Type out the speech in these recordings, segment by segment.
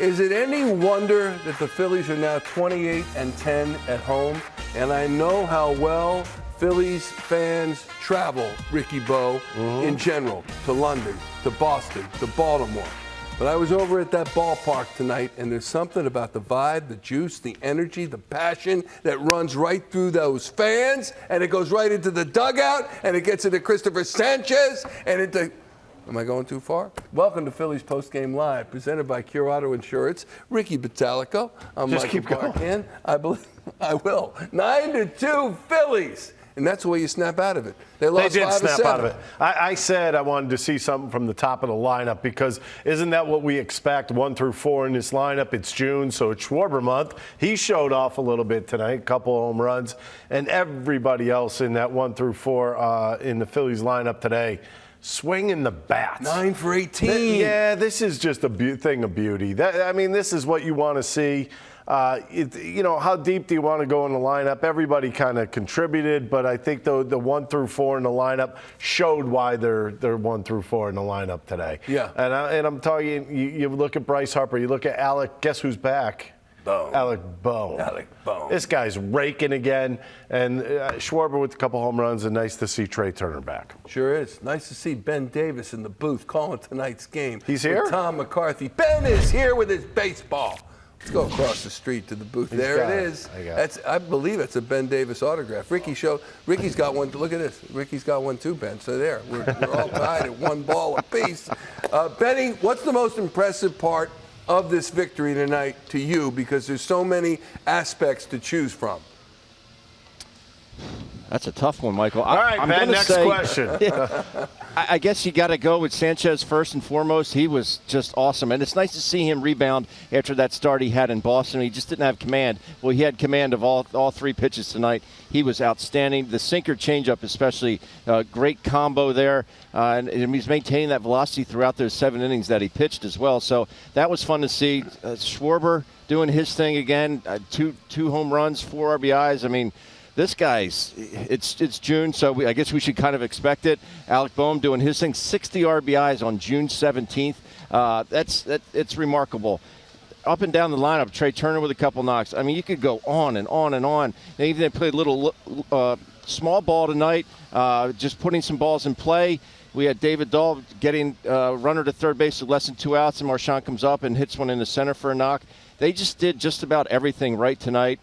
Is it any wonder that the Phillies are now 28-10 at home? And I know how well Phillies fans travel, Ricky Bo, in general, to London, to Boston, to Baltimore. But I was over at that ballpark tonight, and there's something about the vibe, the juice, the energy, the passion that runs right through those fans, and it goes right into the dugout, and it gets into Cristopher Sánchez, and into... Am I going too far? Welcome to Phillies Postgame Live, presented by Cure Auto Insurance. Ricky Batalico. I'm Just Michael keep going. Marchán. I believe I will. 9-2 Phillies. And that's the way you snap out of it. They lost 5 They of did snap 7. out of it. I said I wanted to see something from the top of the lineup because isn't that what we expect 1 through 4 in this lineup? It's June, so it's Schwarber month. He showed off a little bit tonight, a couple of home runs, and everybody else in that 1 through 4 in the Phillies lineup today swinging the bats. 9 for 18. Yeah, this is just a thing of beauty. This is what you want to see. How deep do you want to go in the lineup? Everybody kind of contributed, but I think the 1 through 4 in the lineup showed why they're 1 through 4 in the lineup today. Yeah. And I'm talking, you look at Bryce Harper, you look at Alec, guess who's back? Boom. Alec Bohm. This guy's raking again, and Schwarber with a couple home runs, and nice to see Trey Turner back. Sure is. Nice to see Ben Davis in the booth calling tonight's game. He's here? With Tom McCarthy. Ben is here with his baseball. Let's go across the street to the booth. There it is. I believe it's a Ben Davis autograph. Ricky's got one. Look at this. Ricky's got one too, Ben. So there, we're all tied at 1 ball apiece. Benny, what's the most impressive part of this victory tonight to you? Because there's so many aspects to choose from. That's a tough one, Michael. All right, Ben, next question. I guess you got to go with Sanchez first and foremost. He was just awesome. And it's nice to see him rebound after that start he had in Boston. He just didn't have command. Well, he had command of all 3 pitches tonight. He was outstanding. The sinker changeup especially, great combo there. And he's maintaining that velocity throughout those 7 innings that he pitched as well. So that was fun to see. Schwarber doing his thing again. 2 home runs, 4 RBIs. I mean, this guy's, it's June, so I guess we should kind of expect it. Alec Bohm doing his thing, 60 RBIs on June 17th. It's remarkable. Up and down the lineup, Trey Turner with a couple knocks. I mean, you could go on and on and on. And even they played a little small ball tonight, just putting some balls in play. We had David Dahl getting runner to third base with less than 2 outs, and Marchán comes up and hits one in the center for a knock. They just did just about everything right tonight.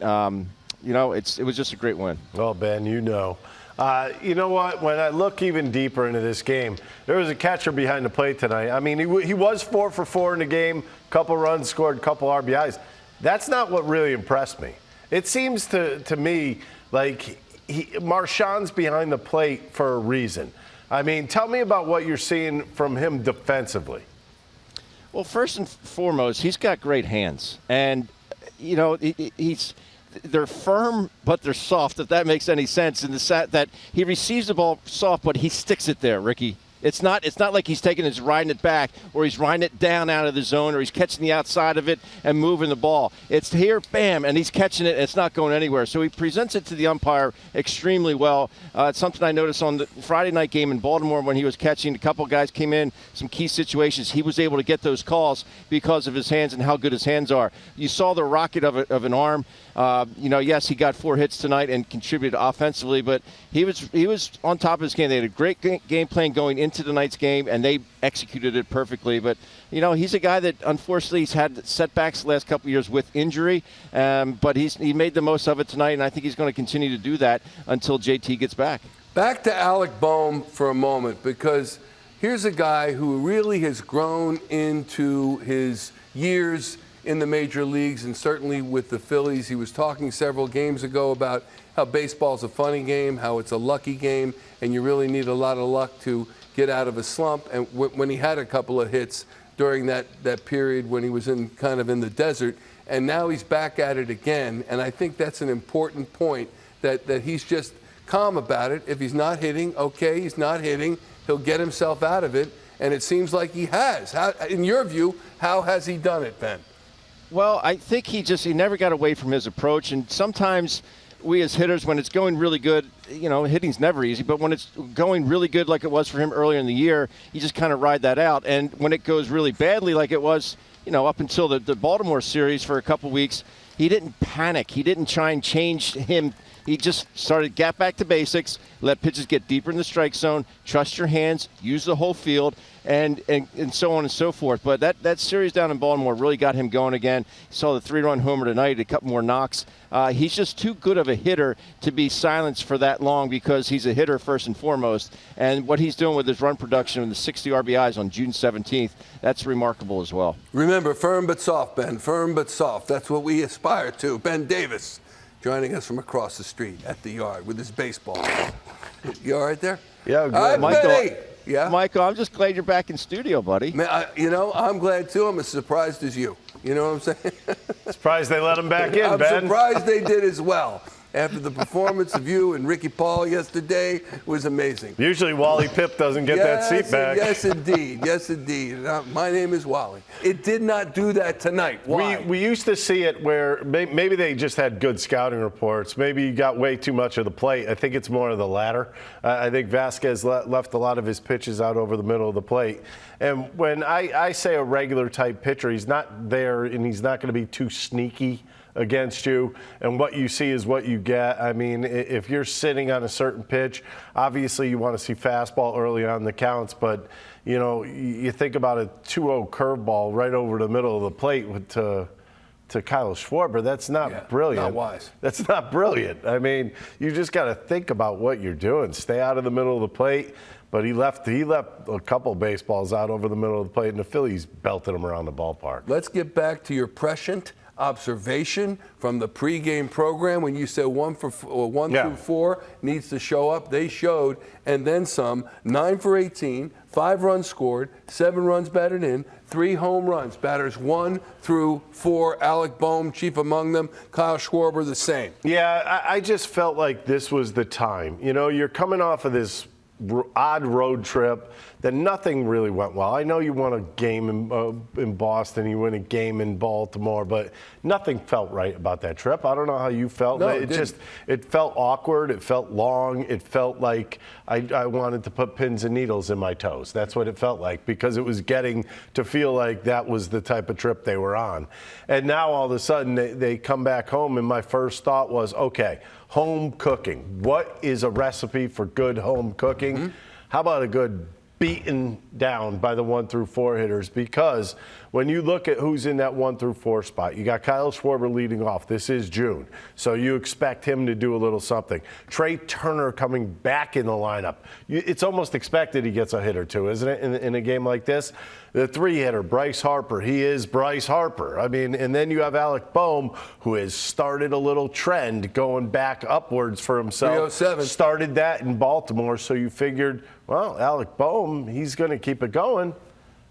It was just a great win. Well, Ben, you know what? When I look even deeper into this game, there was a catcher behind the plate tonight. I mean, he was 4 for 4 in the game, couple runs scored, a couple RBIs. That's not what really impressed me. It seems to me like Marchand's behind the plate for a reason. I mean, tell me about what you're seeing from him defensively. Well, first and foremost, he's got great hands. And, they're firm, but they're soft, if that makes any sense, in the set that he receives the ball soft, but he sticks it there, Ricky. It's not like he's taking it, riding it back, or he's riding it down out of the zone, or he's catching the outside of it and moving the ball. It's here, bam, and he's catching it, and it's not going anywhere. So he presents it to the umpire extremely well. It's something I noticed on the Friday night game in Baltimore when he was catching. A couple guys came in, some key situations. He was able to get those calls because of his hands and how good his hands are. You saw the rocket of an arm. Yes, he got 4 hits tonight and contributed offensively, but he was on top of his game. They had a great game plan going into tonight's game, and they executed it perfectly. But, he's a guy that unfortunately he's had setbacks the last couple of years with injury, but he made the most of it tonight, and I think he's going to continue to do that until JT gets back. Back to Alec Bohm for a moment, because here's a guy who really has grown into his years in the major leagues, and certainly with the Phillies. He was talking several games ago about how baseball's a funny game, how it's a lucky game, and you really need a lot of luck to get out of a slump. And when he had a couple of hits during that period when he was in the desert, and now he's back at it again. And I think that's an important point, that he's just calm about it. If he's not hitting, okay, he's not hitting. He'll get himself out of it, and it seems like he has. How, in your view, how has he done it, Ben? Well, I think he never got away from his approach, and sometimes we as hitters, when it's going really good, hitting's never easy, but when it's going really good like it was for him earlier in the year, you just kind of ride that out. And when it goes really badly like it was up until the Baltimore series for a couple weeks, he didn't panic. He didn't try and change him. He just got back to basics, let pitches get deeper in the strike zone, trust your hands, use the whole field, and so on and so forth. But that series down in Baltimore really got him going again. He saw the 3-run homer tonight, a couple more knocks. He's just too good of a hitter to be silenced for that long because he's a hitter first and foremost. And what he's doing with his run production and the 60 RBIs on June 17th, that's remarkable as well. Remember, firm but soft, Ben. Firm but soft. That's what we aspire to. Ben Davis joining us from across the street at the yard with his baseball. You all right there? Yeah, good. All right, Michael, Benny. Yeah? Michael, I'm just glad you're back in studio, buddy. Man, I'm glad too. I'm as surprised as you. You know what I'm saying? Surprised they let him back in, I'm Ben. surprised they did as well. After the performance of you and Ricky Paul yesterday was amazing. Usually Wally Pipp doesn't get that seat back. Yes, indeed. Yes, indeed. My name is Wally. It did not do that tonight. Why? We used to see it where maybe they just had good scouting reports. Maybe you got way too much of the plate. I think it's more of the latter. I think Vasquez left a lot of his pitches out over the middle of the plate. And when I say a regular type pitcher, he's not there and he's not going to be too sneaky against you, and what you see is what you get. I mean, if you're sitting on a certain pitch, obviously you want to see fastball early on the counts, but you think about a 2-0 curveball right over the middle of the plate to Kyle Schwarber. That's not brilliant. Not wise. That's not brilliant. I mean, you just got to think about what you're doing. Stay out of the middle of the plate. But he left a couple baseballs out over the middle of the plate, and the Phillies belted him around the ballpark. Let's get back to your prescient observation from the pregame program when you said 1 through 4 needs to show up. They showed, and then some. 9 for 18, 5 runs scored, 7 runs batted in, 3 home runs. Batters 1 through 4. Alec Boehm, chief among them. Kyle Schwarber, the same. Yeah, I just felt like this was the time. You're coming off of this odd road trip that nothing really went well. I know you won a game in Boston, you win a game in Baltimore, but nothing felt right about that trip. I don't know how you felt. No, it felt awkward. It felt long. It felt like I wanted to put pins and needles in my toes. That's what it felt like, because it was getting to feel like that was the type of trip they were on. And now all of a sudden they come back home, and my first thought was, okay, home cooking. What is a recipe for good home cooking? Mm-hmm. How about a good beaten down by the 1 through 4 hitters? Because when you look at who's in that 1 through 4 spot, you got Kyle Schwarber leading off. This is June, so you expect him to do a little something. Trey Turner coming back in the lineup. It's almost expected he gets a hit or two, isn't it, in a game like this? The 3-hitter, Bryce Harper. He is Bryce Harper. I mean, and then you have Alec Boehm, who has started a little trend going back upwards for himself. 307. Started that in Baltimore, so you figured, well, Alec Boehm, he's going to keep it going.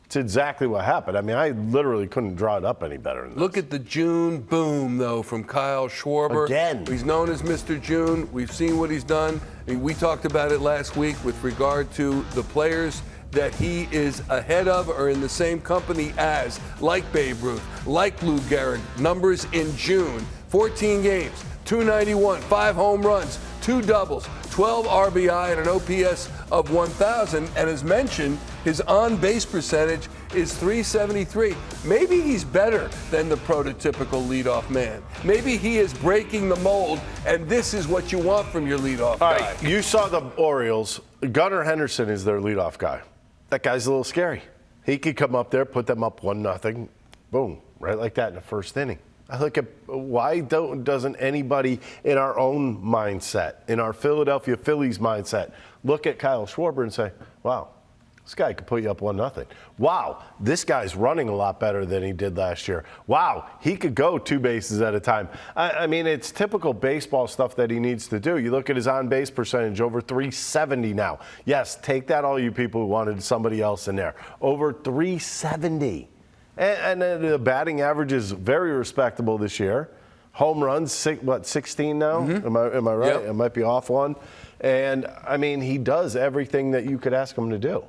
It's exactly what happened. I mean, I literally couldn't draw it up any better than this. Look at the June boom, though, from Kyle Schwarber. Again. He's known as Mr. June. We've seen what he's done. I mean, we talked about it last week with regard to the players that he is ahead of or in the same company as, like Babe Ruth, like Lou Gehrig. Numbers in June, 14 games, 291, 5 home runs, 2 doubles, 12 RBI, and an OPS of 1,000. And as mentioned, his on-base percentage is .373. Maybe he's better than the prototypical leadoff man. Maybe he is breaking the mold, and this is what you want from your leadoff guy. All right, you saw the Orioles. Gunnar Henderson is their leadoff guy. That guy's a little scary. He could come up there, put them up 1-0, boom, right like that in the first inning. I look at why doesn't anybody in our own mindset, in our Philadelphia Phillies mindset, look at Kyle Schwarber and say, wow, this guy could put you up 1-0. Wow, this guy's running a lot better than he did last year. Wow, he could go 2 bases at a time. I mean, it's typical baseball stuff that he needs to do. You look at his on-base percentage, over .370 now. Yes, take that, all you people who wanted somebody else in there. Over .370. And the batting average is very respectable this year. Home runs, 16 now? Mm-hmm. Am I right? Yep. I might be off one. And, I mean, he does everything that you could ask him to do.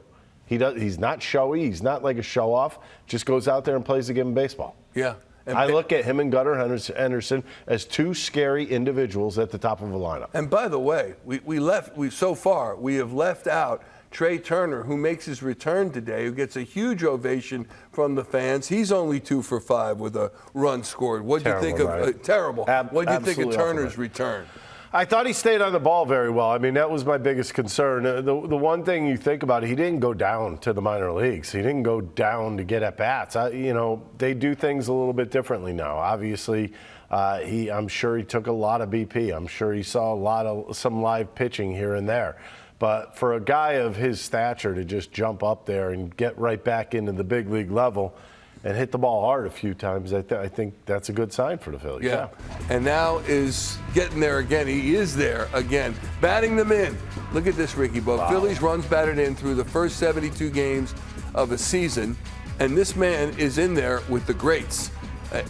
He's not showy. He's not like a show-off. Just goes out there and plays the game of baseball. Yeah. And I look at him and Gunnar Henderson as 2 scary individuals at the top of a lineup. And by the way, we have left out Trey Turner, who makes his return today, who gets a huge ovation from the fans. He's only 2 for 5 with a run scored. What do you think of terrible? What do you think of Turner's return? I thought he stayed on the ball very well. I mean, that was my biggest concern. The one thing you think about, he didn't go down to the minor leagues. He didn't go down to get at bats. They do things a little bit differently now. Obviously, I'm sure he took a lot of BP. I'm sure he saw some live pitching here and there. But for a guy of his stature to just jump up there and get right back into the big league level and hit the ball hard a few times, I think that's a good sign for the Phillies. Yeah. And now is getting there again. He is there again, batting them in. Look at this, Ricky Bo. Wow. Phillies runs batted in through the first 72 games of a season, and this man is in there with the greats.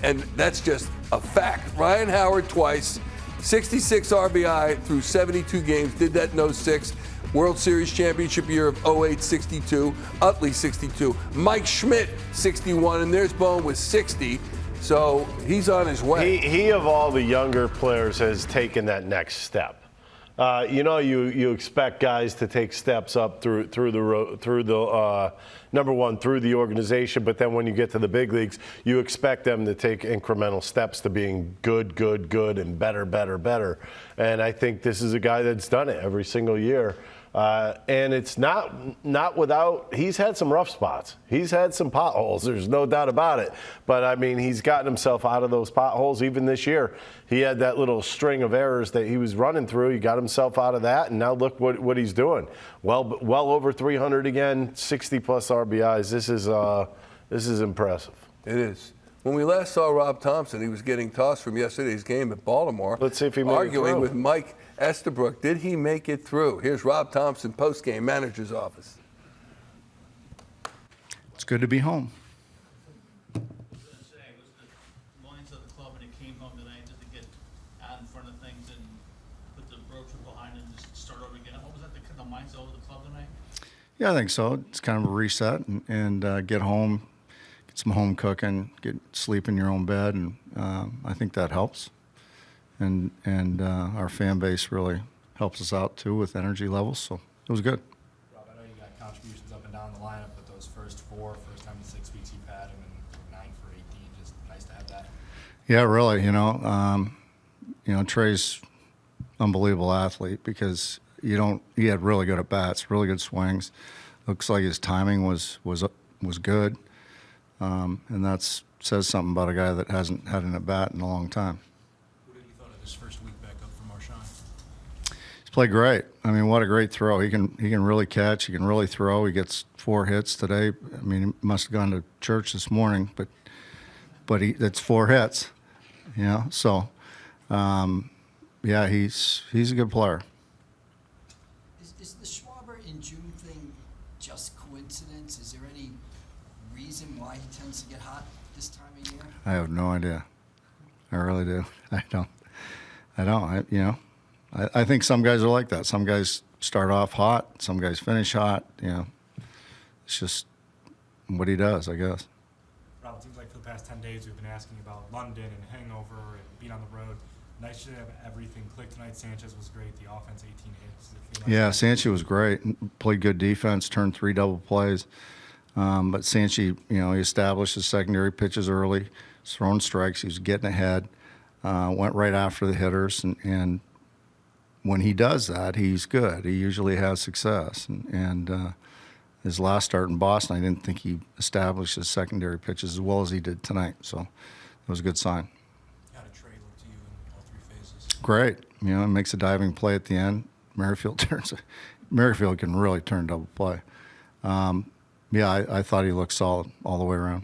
And that's just a fact. Ryan Howard twice, 66 RBI through 72 games, did that in 06. World Series championship year of 08, 62. Utley, 62. Mike Schmidt, 61. And there's Bone with 60. So he's on his way. He of all the younger players has taken that next step. You expect guys to take steps up through the number one, through the organization, but then when you get to the big leagues, you expect them to take incremental steps to being good, and better. And I think this is a guy that's done it every single year. And it's not without, he's had some rough spots. He's had some potholes, there's no doubt about it. But, I mean, he's gotten himself out of those potholes. Even this year, he had that little string of errors that he was running through. He got himself out of that, and now look what he's doing. Well over 300 again, 60-plus RBIs. This is impressive. It is. When we last saw Rob Thomson, he was getting tossed from yesterday's game at Baltimore. Let's see if he made it arguing through. with Mike Estabrook. Did he make it through? Here's Rob Thompson, post-game manager's office. It's good to be home. I was going to say, was the lines of the club when it came home tonight just to get out in front of things and put the broacher behind and just start over again? What was that, the mindset of the club tonight? Yeah, I think so. It's kind of a reset and get home, get some home cooking, sleep in your own bed, and I think that helps. And our fan base really helps us out too with energy levels, so it was good. Rob, I know you got contributions up and down the lineup, but those first time in 6 weeks you've had him, and 9 for 18, just nice to have that. Yeah, really. Trey's unbelievable athlete because he had really good at bats, really good swings. Looks like his timing was good, and that says something about a guy that hasn't had an at bat in a long time. His first week back up for Marchán? He's played great. I mean, what a great throw. He can really catch. He can really throw. He gets 4 hits today. I mean, he must have gone to church this morning, but that's 4 hits. So yeah, he's a good player. Is the Schwarber in June thing just coincidence? Is there any reason why he tends to get hot this time of year? I have no idea. I really do. I don't. I think some guys are like that. Some guys start off hot. Some guys finish hot. It's just what he does, I guess. Rob, it seems like for the past 10 days we've been asking you about London and hangover and being on the road. Nice to have everything click tonight. Sanchez was great. The offense, 18 hits. Yeah, Sanchez was great. Played good defense. Turned 3 double plays. But Sanchez, he established his secondary pitches early. Was throwing strikes. He was getting ahead. Went right after the hitters, and when he does that, he's good. He usually has success. And his last start in Boston, I didn't think he established his secondary pitches as well as he did tonight. So it was a good sign. How did Trey look to you in all 3 phases? Great. Makes a diving play at the end. Merrifield can really turn double play. I thought he looked solid all the way around.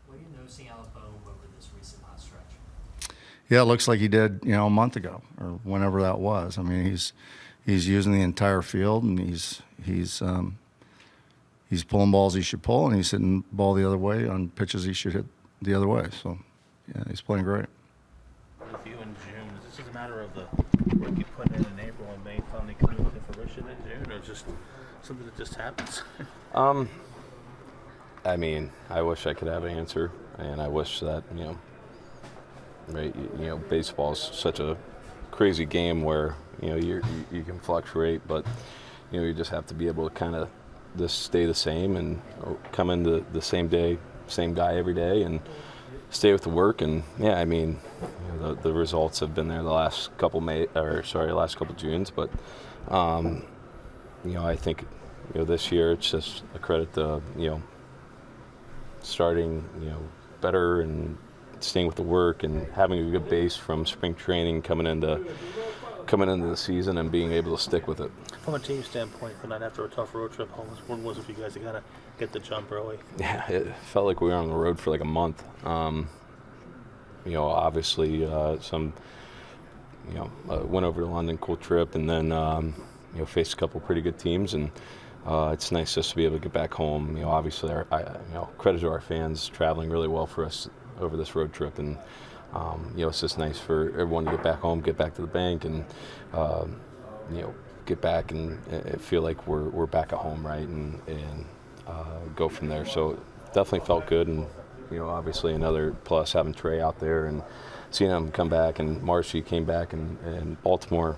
What are you noticing out of Bo over this recent hot stretch? Yeah, it looks like he did, a month ago or whenever that was. I mean, he's using the entire field, and he's pulling balls he should pull, and he's hitting the ball the other way on pitches he should hit the other way. So, yeah, he's playing great. With you in June, is this just a matter of the work you put in April and May finally coming to fruition in June, or just something that just happens? I mean, I wish I could have an answer, and I wish that, baseball is such a crazy game where, you can fluctuate, but, you just have to be able to kind of just stay the same and come in the same day, same guy every day, and stay with the work. And yeah, I mean, the results have been there the last couple Junes, but I think this year it's just a credit to starting better and staying with the work and having a good base from spring training coming into the season and being able to stick with it. From a team standpoint, for not after a tough road trip home, when was it for you guys to kind of get the jump early? Yeah, it felt like we were on the road for like a month. Obviously went over to London, cool trip, and then faced a couple pretty good teams, and it's nice just to be able to get back home. Obviously, credit to our fans traveling really well for us over this road trip, and it's just nice for everyone to get back home, get back to the bank, and get back and feel like we're back at home, right, and go from there. So definitely felt good, and obviously another plus having Trey out there and seeing him come back, and Marshy came back, and Baltimore.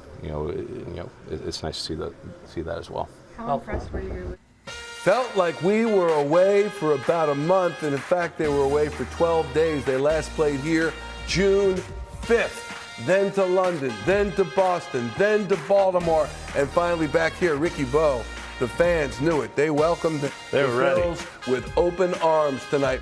It's nice to see that as well. How impressed were you? Felt like we were away for about a month, and in fact, they were away for 12 days. They last played here June 5th, then to London, then to Boston, then to Baltimore, and finally back here. Ricky Bo, the fans knew it. They welcomed the were ready Phils with open arms tonight.